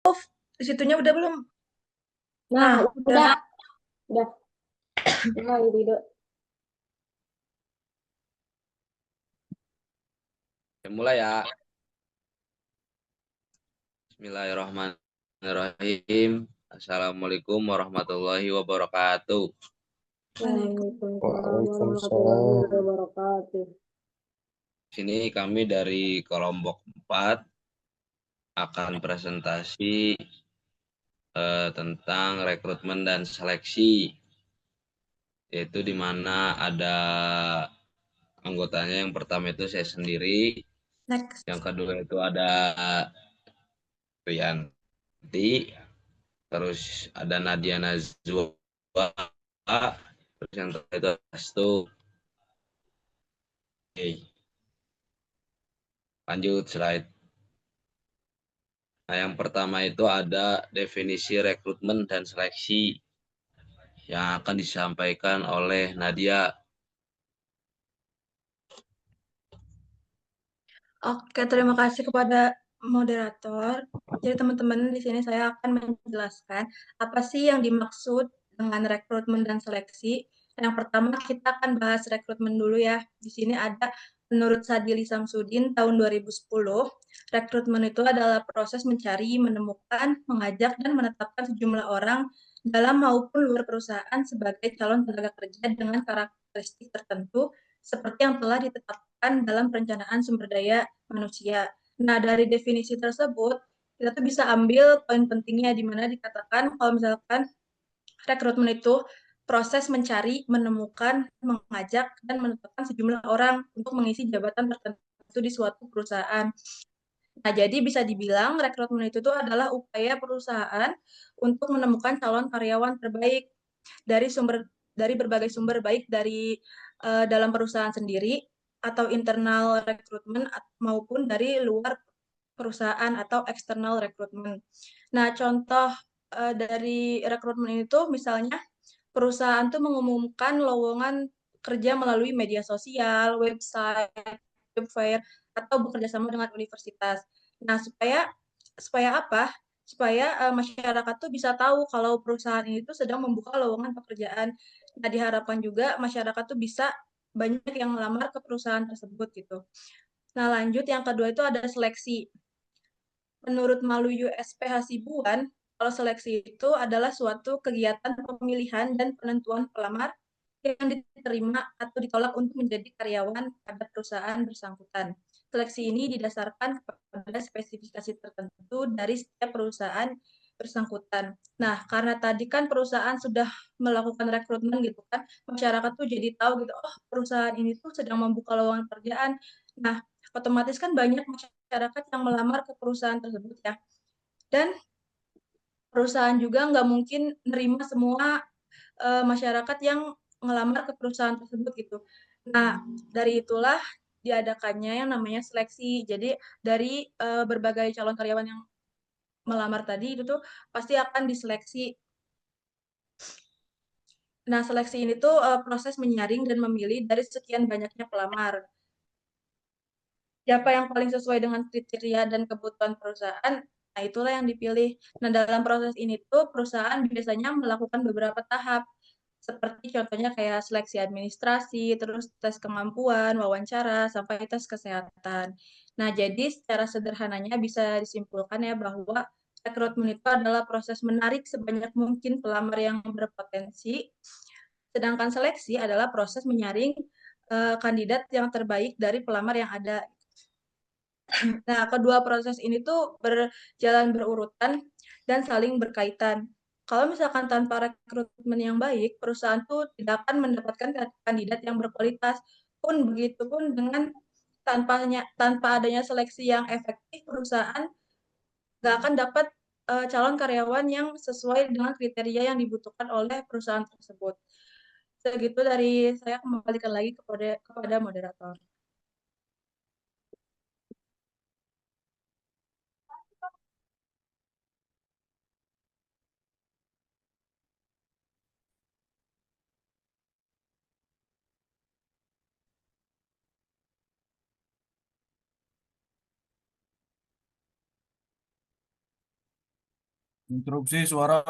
Di situnya udah belum? Nah, Nah, udah. udah, mulai Rido. Mulai ya. Bismillahirrahmanirrahim. Assalamualaikum warahmatullahi wabarakatuh. Waalaikumsalam warahmatullahi Waalaikumsalam. wabarakatuh. Sini kami dari kelompok 4 akan presentasi tentang rekrutmen dan seleksi, yaitu di mana ada anggotanya. Yang pertama itu saya sendiri, Next. yang kedua itu ada Rianti, terus ada Nadia Nazwa, terus yang terakhir itu Astu. Oke, lanjut slide. Nah, yang pertama itu ada definisi rekrutmen dan seleksi yang akan disampaikan oleh Nadia. Oke, terima kasih kepada moderator. Jadi teman-teman, di sini saya akan menjelaskan apa sih yang dimaksud dengan rekrutmen dan seleksi. Yang pertama kita akan bahas rekrutmen dulu ya. Di sini ada menurut Sadili Samsudin tahun 2010, rekrutmen itu adalah proses mencari, menemukan, mengajak, dan menetapkan sejumlah orang dalam maupun luar perusahaan sebagai calon tenaga kerja dengan karakteristik tertentu seperti yang telah ditetapkan dalam perencanaan sumber daya manusia. Nah, dari definisi tersebut, kita tuh bisa ambil poin pentingnya di mana dikatakan kalau misalkan rekrutmen itu proses mencari, menemukan, mengajak, dan menetapkan sejumlah orang untuk mengisi jabatan tertentu di suatu perusahaan. Nah, jadi bisa dibilang rekrutmen itu tuh adalah upaya perusahaan untuk menemukan calon karyawan terbaik dari berbagai sumber, baik dari dalam perusahaan sendiri atau internal rekrutmen maupun dari luar perusahaan atau eksternal rekrutmen. Nah, contoh dari rekrutmen itu misalnya perusahaan tuh mengumumkan lowongan kerja melalui media sosial, website, job fair, atau bekerja sama dengan universitas. Nah, supaya supaya apa? Supaya masyarakat tuh bisa tahu kalau perusahaan ini tuh sedang membuka lowongan pekerjaan. Nah, diharapkan juga masyarakat tuh bisa banyak yang melamar ke perusahaan tersebut gitu. Nah, lanjut yang kedua itu ada seleksi. Menurut Malu USP Hasibuan, kalau seleksi itu adalah suatu kegiatan pemilihan dan penentuan pelamar yang diterima atau ditolak untuk menjadi karyawan pada perusahaan bersangkutan. Seleksi ini didasarkan pada spesifikasi tertentu dari setiap perusahaan bersangkutan. Nah, karena tadi kan perusahaan sudah melakukan rekrutmen gitu kan, masyarakat tuh jadi tahu gitu, oh perusahaan ini tuh sedang membuka lowongan pekerjaan. Nah, otomatis kan banyak masyarakat yang melamar ke perusahaan tersebut ya. Dan perusahaan juga nggak mungkin nerima semua masyarakat yang ngelamar ke perusahaan tersebut gitu. Nah, dari itulah diadakannya yang namanya seleksi. Jadi dari berbagai calon karyawan yang melamar tadi itu tuh pasti akan diseleksi. Nah, seleksi ini tuh proses menyaring dan memilih dari sekian banyaknya pelamar. Siapa yang paling sesuai dengan kriteria dan kebutuhan perusahaan, nah itulah yang dipilih. Nah, dalam proses ini tuh perusahaan biasanya melakukan beberapa tahap, seperti contohnya kayak seleksi administrasi, terus tes kemampuan, wawancara, sampai tes kesehatan. Nah, jadi secara sederhananya bisa disimpulkan ya bahwa rekrutmen itu adalah proses menarik sebanyak mungkin pelamar yang berpotensi, sedangkan seleksi adalah proses menyaring kandidat yang terbaik dari pelamar yang ada. Nah, kedua proses ini tuh berjalan berurutan dan saling berkaitan. Kalau misalkan tanpa rekrutmen yang baik, perusahaan tuh tidak akan mendapatkan kandidat yang berkualitas. Pun begitu pun dengan tanpa adanya seleksi yang efektif, perusahaan nggak akan dapat calon karyawan yang sesuai dengan kriteria yang dibutuhkan oleh perusahaan tersebut. Segitu dari saya, kembalikan lagi kepada moderator. Interupsi suara.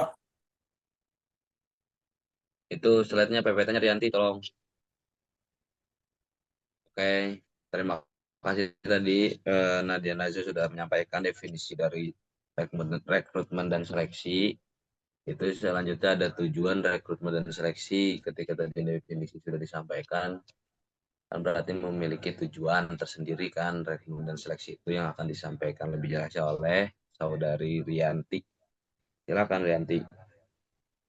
Itu slide-nya PPT-nya Rianti, tolong. Oke, terima kasih tadi Nadia Nazia sudah menyampaikan definisi dari rekrutmen dan seleksi. Itu selanjutnya ada tujuan rekrutmen dan seleksi. Ketika tadi definisi sudah disampaikan, kan berarti memiliki tujuan tersendiri kan rekrutmen dan seleksi itu yang akan disampaikan lebih jelas oleh Saudari Rianti. Silakan Rianti.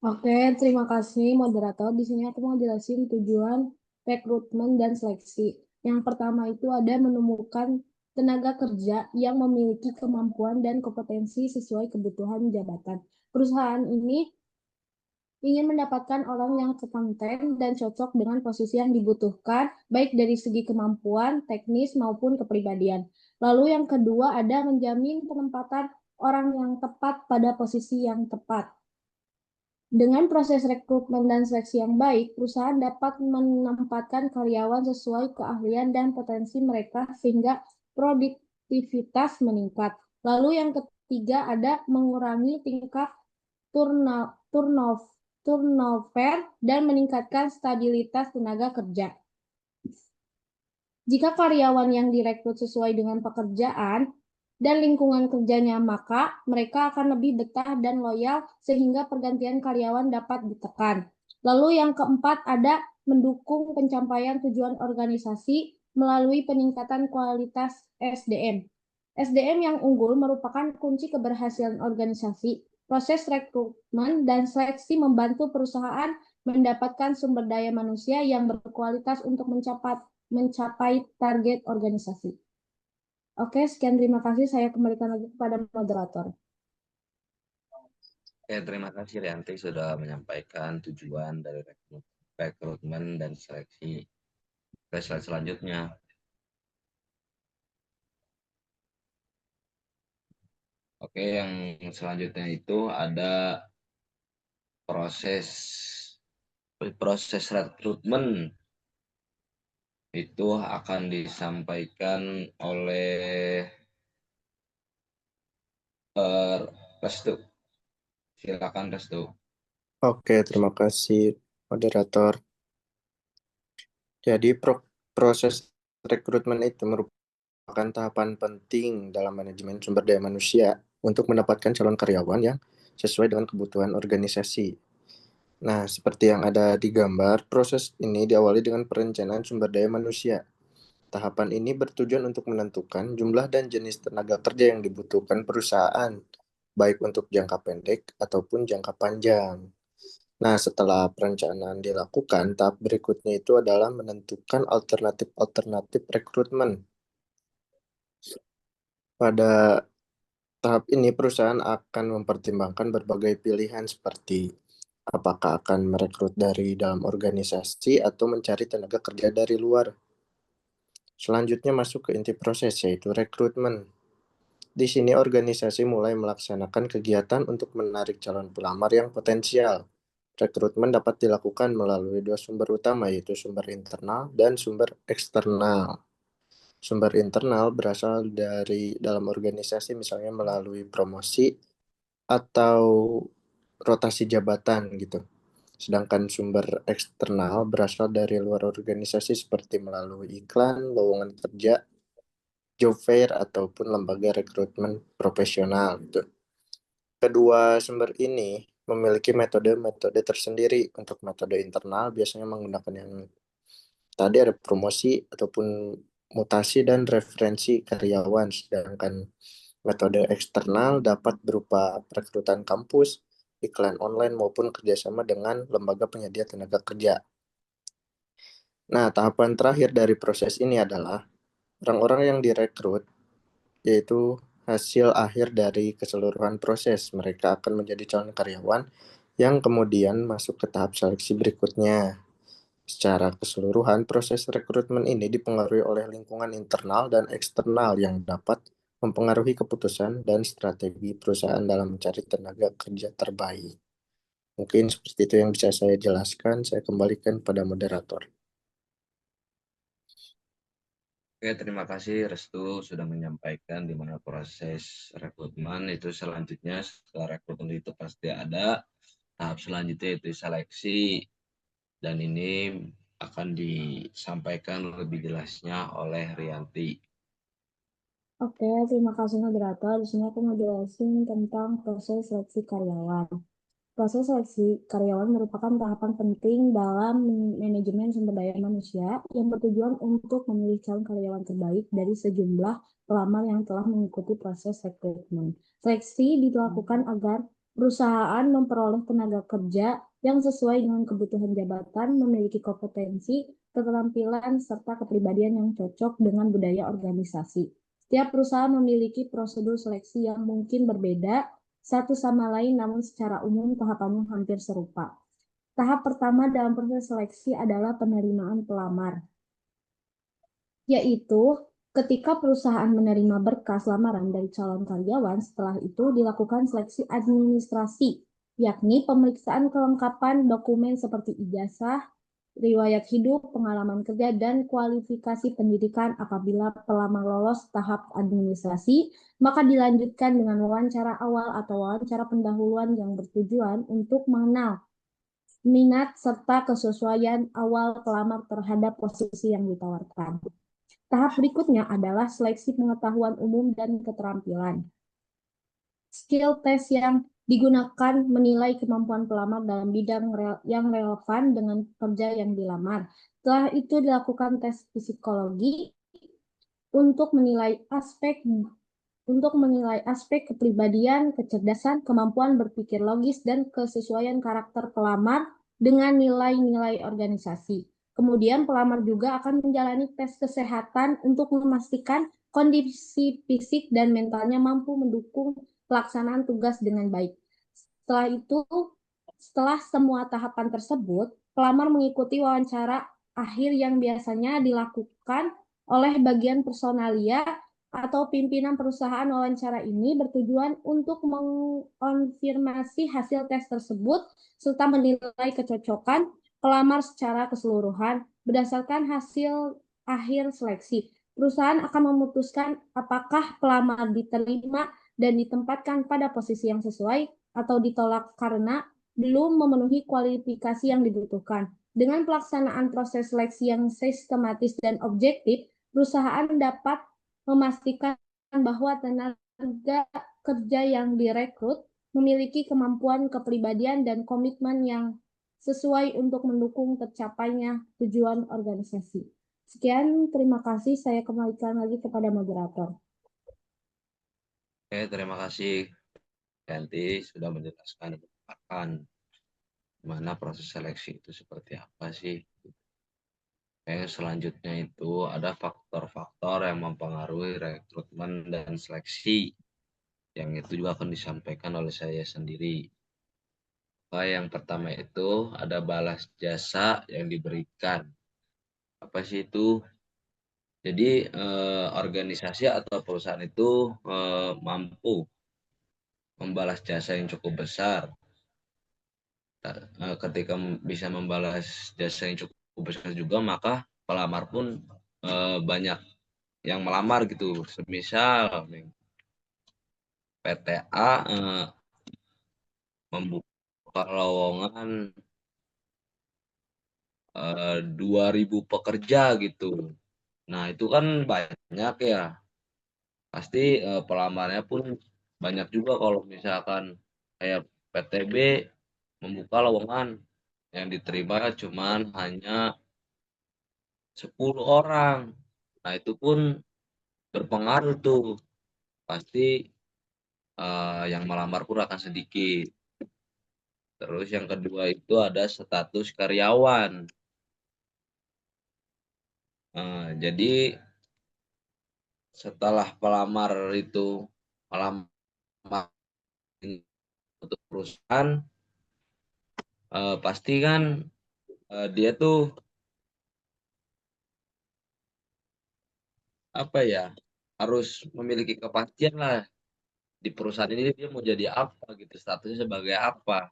Oke, terima kasih moderator. Di sini aku mau jelasin tujuan rekrutmen dan seleksi. Yang pertama itu ada menemukan tenaga kerja yang memiliki kemampuan dan kompetensi sesuai kebutuhan jabatan. Perusahaan ini ingin mendapatkan orang yang kompeten dan cocok dengan posisi yang dibutuhkan, baik dari segi kemampuan, teknis, maupun kepribadian. Lalu yang kedua ada menjamin penempatan orang yang tepat pada posisi yang tepat. Dengan proses rekrutmen dan seleksi yang baik, perusahaan dapat menempatkan karyawan sesuai keahlian dan potensi mereka sehingga produktivitas meningkat. Lalu yang ketiga ada mengurangi tingkat turnover dan meningkatkan stabilitas tenaga kerja. Jika karyawan yang direkrut sesuai dengan pekerjaan dan lingkungan kerjanya, maka mereka akan lebih betah dan loyal sehingga pergantian karyawan dapat ditekan. Lalu yang keempat ada mendukung pencapaian tujuan organisasi melalui peningkatan kualitas SDM. SDM yang unggul merupakan kunci keberhasilan organisasi. Proses rekrutmen dan seleksi membantu perusahaan mendapatkan sumber daya manusia yang berkualitas untuk mencapai target organisasi. Oke, sekian terima kasih. Saya kembalikan lagi kepada moderator. Oke, terima kasih Rianti sudah menyampaikan tujuan dari rekrutmen dan seleksi. Oke, slide selanjutnya. Oke, yang selanjutnya itu ada proses rekrutmen. Itu akan disampaikan oleh Restu. Silakan Restu. Oke, terima kasih moderator. Jadi proses rekrutmen itu merupakan tahapan penting dalam manajemen sumber daya manusia untuk mendapatkan calon karyawan yang sesuai dengan kebutuhan organisasi. Nah, seperti yang ada di gambar, proses ini diawali dengan perencanaan sumber daya manusia. Tahapan ini bertujuan untuk menentukan jumlah dan jenis tenaga kerja yang dibutuhkan perusahaan, baik untuk jangka pendek ataupun jangka panjang. Nah, setelah perencanaan dilakukan, tahap berikutnya itu adalah menentukan alternatif-alternatif rekrutmen. Pada tahap ini, perusahaan akan mempertimbangkan berbagai pilihan seperti apakah akan merekrut dari dalam organisasi atau mencari tenaga kerja dari luar. Selanjutnya masuk ke inti proses, yaitu rekrutmen. Di sini organisasi mulai melaksanakan kegiatan untuk menarik calon pelamar yang potensial. Rekrutmen dapat dilakukan melalui dua sumber utama, yaitu sumber internal dan sumber eksternal. Sumber internal berasal dari dalam organisasi, misalnya melalui promosi atau rotasi jabatan gitu. Sedangkan sumber eksternal berasal dari luar organisasi seperti melalui iklan, lowongan kerja, job fair, ataupun lembaga rekrutmen profesional gitu. Kedua sumber ini memiliki metode-metode tersendiri. Untuk metode internal biasanya menggunakan yang tadi ada promosi ataupun mutasi dan referensi karyawan, sedangkan metode eksternal dapat berupa perekrutan kampus, iklan online maupun kerjasama dengan lembaga penyedia tenaga kerja. Nah, tahapan terakhir dari proses ini adalah orang-orang yang direkrut, yaitu hasil akhir dari keseluruhan proses. Mereka akan menjadi calon karyawan yang kemudian masuk ke tahap seleksi berikutnya. Secara keseluruhan, proses rekrutmen ini dipengaruhi oleh lingkungan internal dan eksternal yang dapat mempengaruhi keputusan dan strategi perusahaan dalam mencari tenaga kerja terbaik. Mungkin seperti itu yang bisa saya jelaskan. Saya kembalikan pada moderator. Oke, terima kasih Restu sudah menyampaikan di mana proses rekrutmen itu selanjutnya. Setelah rekrutmen itu pasti ada tahap selanjutnya itu seleksi, dan ini akan disampaikan lebih jelasnya oleh Rianti. Oke, terima kasih moderator. Di sini aku mau jelasin tentang proses seleksi karyawan. Proses seleksi karyawan merupakan tahapan penting dalam manajemen sumber daya manusia yang bertujuan untuk memilih calon karyawan terbaik dari sejumlah pelamar yang telah mengikuti proses rekrutmen. Seleksi dilakukan agar perusahaan memperoleh tenaga kerja yang sesuai dengan kebutuhan jabatan, memiliki kompetensi, keterampilan, serta kepribadian yang cocok dengan budaya organisasi. Setiap perusahaan memiliki prosedur seleksi yang mungkin berbeda satu sama lain, namun secara umum tahapannya hampir serupa. Tahap pertama dalam proses seleksi adalah penerimaan pelamar, yaitu ketika perusahaan menerima berkas lamaran dari calon karyawan, setelah itu dilakukan seleksi administrasi, yakni pemeriksaan kelengkapan dokumen seperti ijazah, riwayat hidup, pengalaman kerja, dan kualifikasi pendidikan. Apabila pelamar lolos tahap administrasi, maka dilanjutkan dengan wawancara awal atau wawancara pendahuluan yang bertujuan untuk mengenal minat serta kesesuaian awal pelamar terhadap posisi yang ditawarkan. Tahap berikutnya adalah seleksi pengetahuan umum dan keterampilan. Skill test yang digunakan menilai kemampuan pelamar dalam bidang yang relevan dengan kerja yang dilamar. Setelah itu dilakukan tes psikologi untuk menilai aspek kepribadian, kecerdasan, kemampuan berpikir logis, dan kesesuaian karakter pelamar dengan nilai-nilai organisasi. Kemudian pelamar juga akan menjalani tes kesehatan untuk memastikan kondisi fisik dan mentalnya mampu mendukung pelaksanaan tugas dengan baik. Setelah semua tahapan tersebut, pelamar mengikuti wawancara akhir yang biasanya dilakukan oleh bagian personalia atau pimpinan perusahaan. Wawancara ini bertujuan untuk mengkonfirmasi hasil tes tersebut serta menilai kecocokan pelamar secara keseluruhan. Berdasarkan hasil akhir seleksi, perusahaan akan memutuskan apakah pelamar diterima dan ditempatkan pada posisi yang sesuai atau ditolak karena belum memenuhi kualifikasi yang dibutuhkan. Dengan pelaksanaan proses seleksi yang sistematis dan objektif, perusahaan dapat memastikan bahwa tenaga kerja yang direkrut memiliki kemampuan, kepribadian, dan komitmen yang sesuai untuk mendukung tercapainya tujuan organisasi. Sekian, terima kasih. Saya kembalikan lagi kepada moderator. Oke, terima kasih Rianti sudah menjelaskan dan mengungkapkan mana proses seleksi itu seperti apa sih. Selanjutnya itu ada faktor-faktor yang mempengaruhi rekrutmen dan seleksi, yang itu juga akan disampaikan oleh saya sendiri. Yang pertama itu ada balas jasa yang diberikan. Apa sih itu? Jadi organisasi atau perusahaan itu mampu membalas jasa yang cukup besar. Ketika bisa membalas jasa yang cukup besar juga, maka pelamar pun banyak yang melamar gitu. Semisal PTA membuka lowongan 2.000 pekerja gitu. Nah, itu kan banyak ya. Pasti pelamarnya pun banyak juga kalau misalkan kayak PTB membuka lowongan yang diterima cuman hanya 10 orang. Nah, itu pun berpengaruh tuh. Pasti yang melamar pun akan sedikit. Terus yang kedua itu ada status karyawan. Jadi setelah pelamar itu melamar untuk perusahaan, pasti kan dia tuh apa ya, harus memiliki kepastian lah di perusahaan ini dia mau jadi apa gitu, statusnya sebagai apa,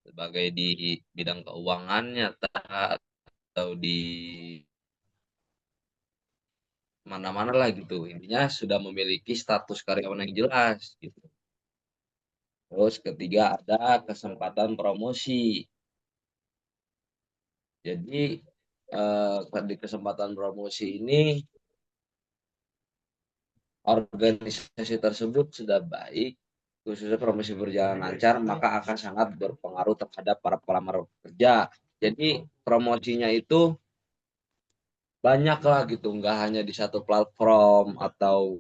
sebagai di bidang keuangannya atau di mana-mana lah gitu. Intinya sudah memiliki status karyawan yang jelas gitu. Terus ketiga ada kesempatan promosi. Jadi di kesempatan promosi ini organisasi tersebut sudah baik, khususnya promosi berjalan lancar, maka akan sangat berpengaruh terhadap para pelamar kerja. Jadi promosinya itu banyak lah gitu, nggak hanya di satu platform atau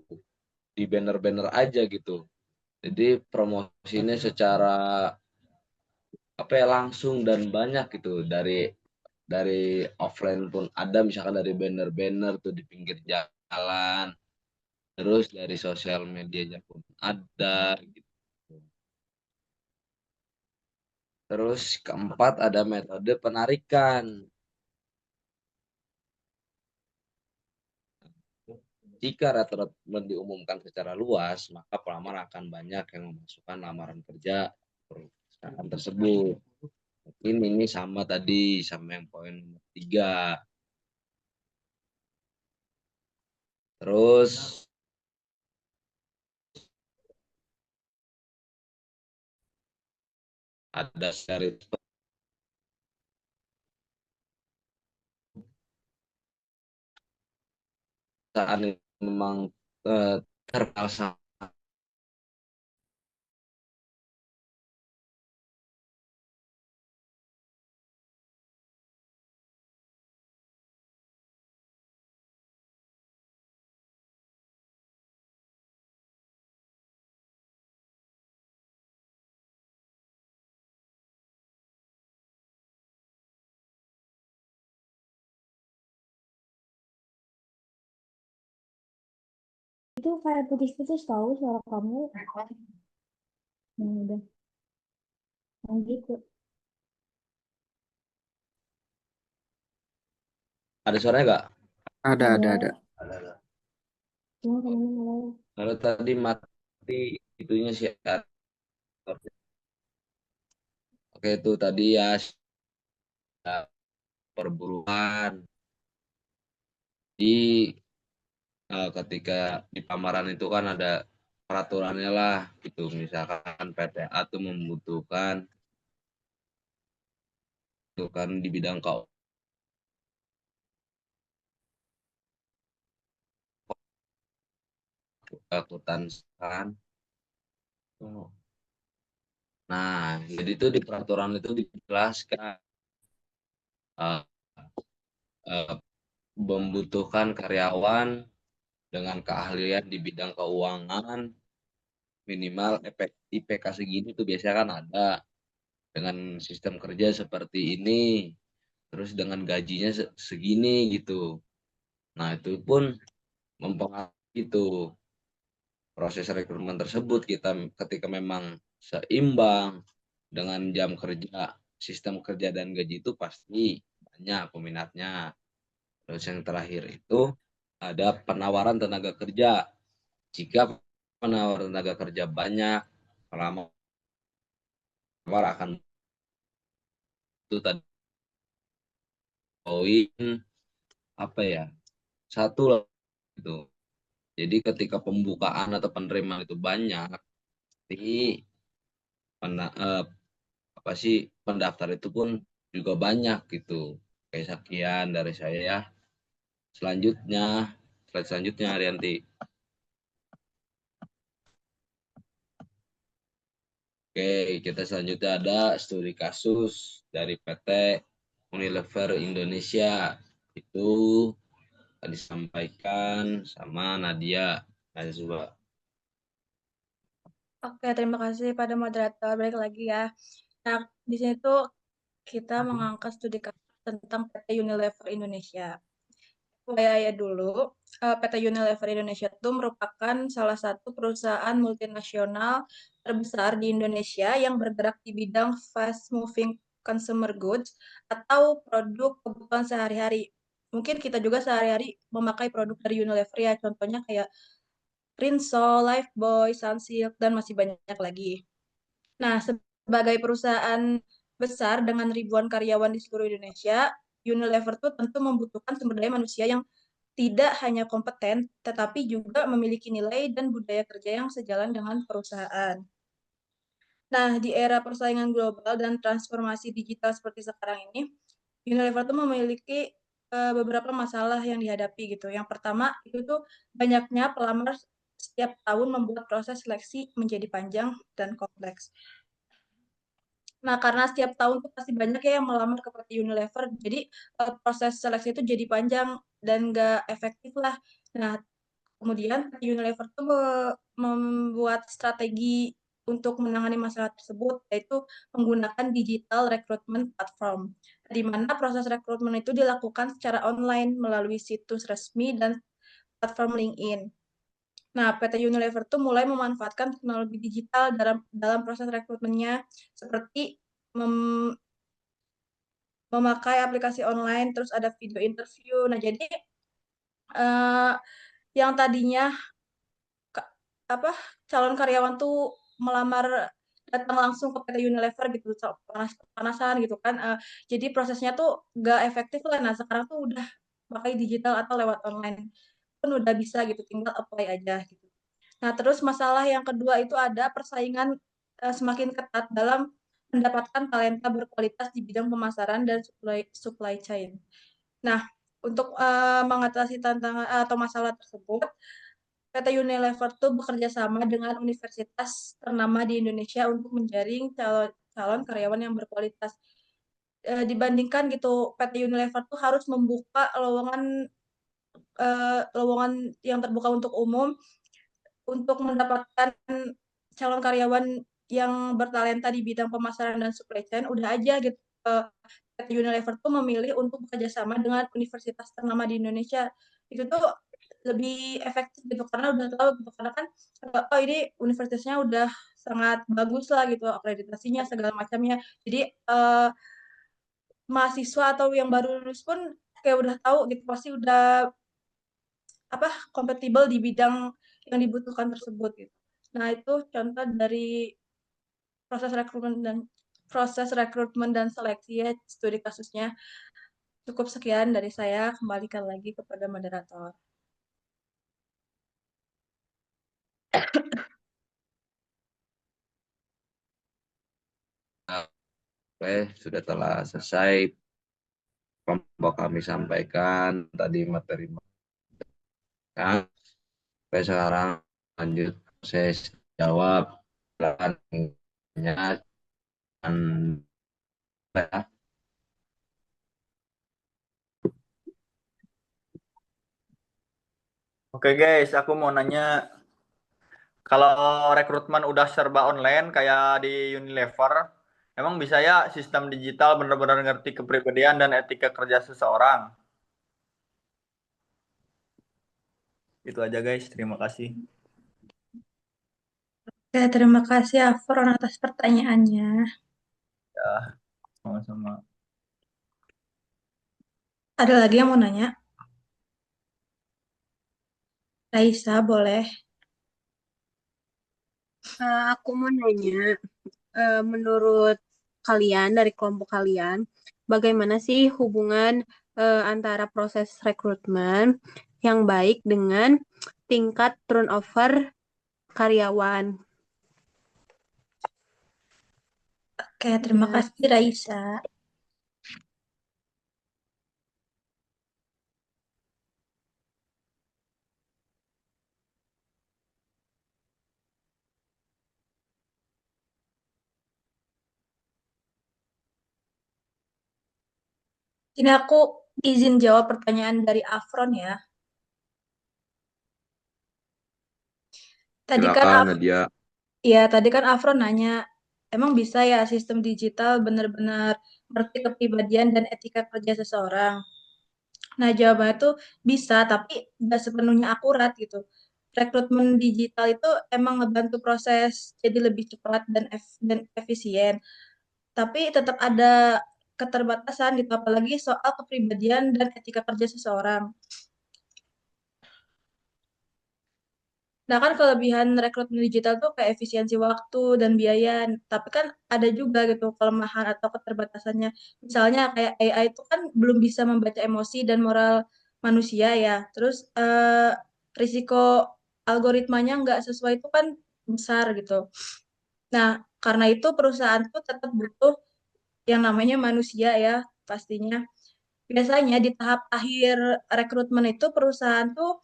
di banner-banner aja gitu. Jadi promosinya secara apa ya, langsung dan banyak gitu, dari offline pun ada, misalkan dari banner-banner tuh di pinggir jalan, terus dari sosial medianya pun ada gitu. Terus keempat ada metode penarikan. Jika rekrutmen diumumkan secara luas, maka pelamar akan banyak yang memasukkan lamaran kerja perusahaan tersebut. Mungkin ini sama tadi, sama yang poin nomor 3. Terus ada dari perusahaan yang memang terkenal sama Itu kayak putus-putus tahu suara kamu. Udah. Yang gitu. ada suaranya nggak? Ada. Cuma kemana-mana. Kalau tadi mati itunya sih. Oke, itu tadi ya perburuan. Di ketika di pameran itu kan ada peraturannya lah gitu, misalkan PTA tuh membutuhkan di bidang keakuntansian. Nah, jadi itu di peraturan itu dijelaskan uh, uh, membutuhkan karyawan dengan keahlian di bidang keuangan minimal IPK segini tuh biasanya kan ada, dengan sistem kerja seperti ini, terus dengan gajinya segini gitu. Nah, itu pun mempengaruhi itu proses rekrutmen tersebut. Kita ketika memang seimbang dengan jam kerja, sistem kerja dan gaji itu pasti banyak peminatnya. Terus yang terakhir itu ada penawaran tenaga kerja. Jika penawaran tenaga kerja banyak, pelamar akan itu tadi poin apa ya, satu lah itu. Jadi ketika pembukaan atau penerimaan itu banyak, di apa sih, pendaftar itu pun juga banyak gitu. Kayak sekian dari saya. Selanjutnya, slide selanjutnya Arianti. Oke, kita selanjutnya ada studi kasus dari PT Unilever Indonesia. Itu disampaikan sama Nadia. Coba. Oke, terima kasih pada moderator. Balik lagi ya. Nah, di sini tuh kita mengangkat studi kasus tentang PT Unilever Indonesia. Ya dulu, PT Unilever Indonesia itu merupakan salah satu perusahaan multinasional terbesar di Indonesia yang bergerak di bidang fast moving consumer goods atau produk kebutuhan sehari-hari. Mungkin kita juga sehari-hari memakai produk dari Unilever ya, contohnya kayak Rinsol, Lifebuoy, Sunsilk, dan masih banyak lagi. Nah, sebagai perusahaan besar dengan ribuan karyawan di seluruh Indonesia, Unilever tuh tentu membutuhkan sumber daya manusia yang tidak hanya kompeten, tetapi juga memiliki nilai dan budaya kerja yang sejalan dengan perusahaan. Nah, di era persaingan global dan transformasi digital seperti sekarang ini, Unilever tuh memiliki beberapa masalah yang dihadapi gitu. Yang pertama itu tuh banyaknya pelamar setiap tahun membuat proses seleksi menjadi panjang dan kompleks. Nah, karena setiap tahun tuh pasti banyak ya yang melamar ke PT Unilever, jadi proses seleksi itu jadi panjang dan nggak efektif lah. Nah, kemudian PT Unilever tuh membuat strategi untuk menangani masalah tersebut, yaitu menggunakan digital recruitment platform, di mana proses rekrutmen itu dilakukan secara online melalui situs resmi dan platform LinkedIn. Nah, PT Unilever tuh mulai memanfaatkan teknologi digital dalam proses rekrutmennya, seperti memakai aplikasi online, terus ada video interview. Nah, jadi eh, yang tadinya apa calon karyawan tuh melamar datang langsung ke PT Unilever gitu, panas-panasan gitu kan. Jadi prosesnya tuh gak efektif lah. Nah, sekarang tuh udah pakai digital atau lewat online pun udah bisa gitu, tinggal apply aja gitu. Nah, terus masalah yang kedua itu ada persaingan semakin ketat dalam mendapatkan talenta berkualitas di bidang pemasaran dan supply chain. Nah, untuk mengatasi tantangan atau masalah tersebut, PT Unilever tuh bekerja sama dengan universitas ternama di Indonesia untuk menjaring calon karyawan yang berkualitas. Dibandingkan gitu, PT Unilever tuh harus membuka lowongan yang terbuka untuk umum untuk mendapatkan calon karyawan yang bertalenta di bidang pemasaran dan supply chain. Udah aja gitu, PT Unilever tuh memilih untuk bekerja sama dengan universitas ternama di Indonesia. Itu tuh lebih efektif gitu karena udah tahu gitu, karena kan oh ini universitasnya udah sangat bagus lah gitu, akreditasinya segala macamnya. Jadi mahasiswa atau yang baru lulus pun kayak udah tahu gitu, pasti udah apa kompatibel di bidang yang dibutuhkan tersebut gitu. Nah, itu contoh dari proses rekrutmen dan seleksi ya, studi kasusnya. Cukup sekian dari saya, kembalikan lagi kepada moderator. Oke, sudah telah selesai kelompok kami sampaikan tadi materi. Oke, sekarang lanjut proses jawab dan ya. Oke guys, aku mau nanya, kalau rekrutmen udah serba online kayak di Unilever, emang bisa ya sistem digital benar-benar ngerti kepribadian dan etika kerja seseorang? Itu aja guys, terima kasih. Oke, terima kasih Afron atas pertanyaannya. Ya, sama-sama. Ada lagi yang mau nanya? Raisa, boleh. Aku mau nanya, menurut kalian dari kelompok kalian, bagaimana sih hubungan antara proses rekrutmen yang baik dengan tingkat turnover karyawan? Oke, terima Ya. kasih Raisa. Ini aku izin jawab pertanyaan dari Afron ya. Silakan Nadia. Tadi kan Afron nanya, emang bisa ya sistem digital benar-benar mengerti kepribadian dan etika kerja seseorang? Nah, jawabannya tuh bisa, tapi nggak sepenuhnya akurat gitu. Rekrutmen digital itu emang ngebantu proses jadi lebih cepat dan efisien, tapi tetap ada keterbatasan gitu, apalagi soal kepribadian dan etika kerja seseorang. Nah, kan kelebihan rekrutmen digital tuh kayak efisiensi waktu dan biaya, tapi kan ada juga gitu kelemahan atau keterbatasannya. Misalnya kayak AI itu kan belum bisa membaca emosi dan moral manusia ya. Terus risiko algoritmanya nggak sesuai itu kan besar gitu. Nah, karena itu perusahaan tuh tetap butuh yang namanya manusia ya pastinya. Biasanya di tahap akhir rekrutmen itu perusahaan tuh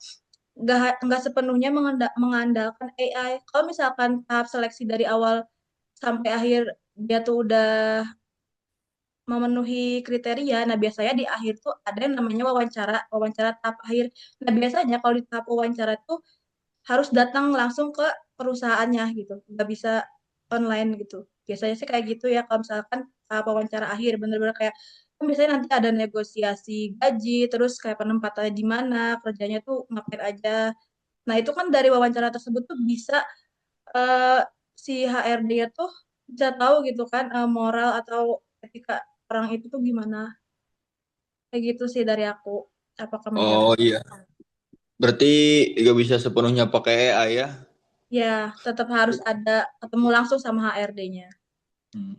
nggak sepenuhnya mengandalkan AI. Kalau misalkan tahap seleksi dari awal sampai akhir dia tuh udah memenuhi kriteria. Nah, biasanya di akhir tuh ada yang namanya wawancara, wawancara tahap akhir. Nah, biasanya kalau di tahap wawancara tuh harus datang langsung ke perusahaannya gitu, nggak bisa online gitu. Biasanya sih kayak gitu ya, kalau misalkan tahap wawancara akhir, bener-bener kayak, kan biasanya nanti ada negosiasi gaji, terus kayak penempatannya di mana, kerjanya tuh ngapain aja. Nah, itu kan dari wawancara tersebut tuh bisa eh, si HRD-nya tuh bisa tahu gitu kan, moral atau etika orang itu tuh gimana. Kayak gitu sih dari aku. Apakah menjawab? Oh iya, berarti nggak bisa sepenuhnya pakai AI ya? Ya, tetap harus ada ketemu langsung sama HRD-nya. Hmm.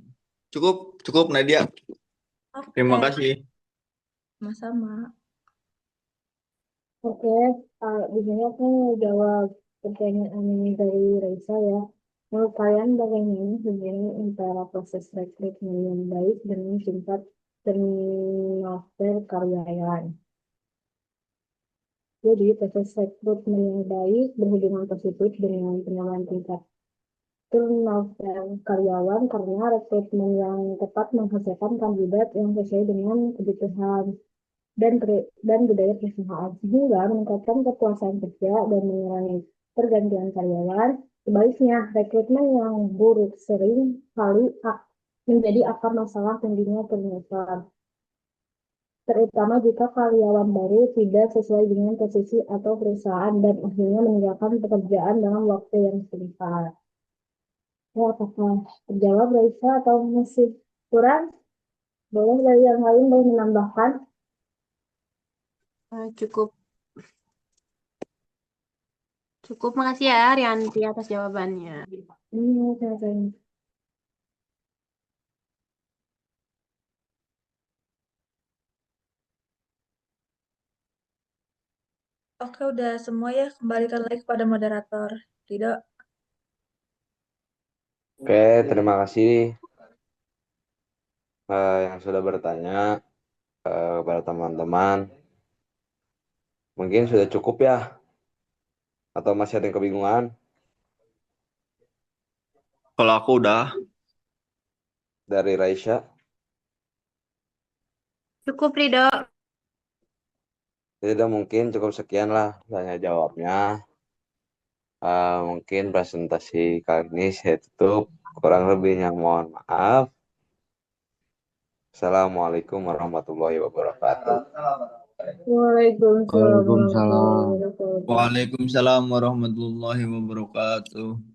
Cukup, cukup Nadia. Terima Oke, kasih. sama-sama. Oke, di sini aku mau jawab pertanyaan ini dari Raisa ya. Menurut kalian bagaimana hubungan antara proses rekrutmen yang baik dengan tingkat turnover karyawan? Jadi, proses rekrutmen yang baik berhubungan positif dengan penambahan tingkat turnover karyawan karena rekrutmen yang tepat menghasilkan kandidat yang sesuai dengan kebutuhan dan budaya perusahaan sehingga meningkatkan kepuasan kerja dan mengurangi pergantian karyawan. Sebaliknya, rekrutmen yang buruk sering kali menjadi akar masalah tingginya turnover, terutama jika karyawan baru tidak sesuai dengan posisi atau perusahaan dan akhirnya meninggalkan pekerjaan dalam waktu yang singkat. Ya, apakah terjawab Raisa atau masih kurang? Boleh dari yang lain boleh menambahkan? Cukup, cukup. Makasih ya, Rianti, atas jawabannya. Saya. Oke, udah semua ya. Kembalikan lagi kepada moderator. Rido. Oke, terima kasih yang sudah bertanya kepada teman-teman. Mungkin sudah cukup ya, atau masih ada yang kebingungan Kalau aku udah. dari Raisya? Cukup, Rido. Jadi udah mungkin cukup sekian lah tanya jawabnya. Mungkin presentasi kali ini saya tutup. Kurang lebihnya mohon maaf. Assalamualaikum warahmatullahi wabarakatuh. Waalaikumsalam warahmatullahi Waalaikumsalam. wabarakatuh. Waalaikumsalam warahmatullahi wabarakatuh.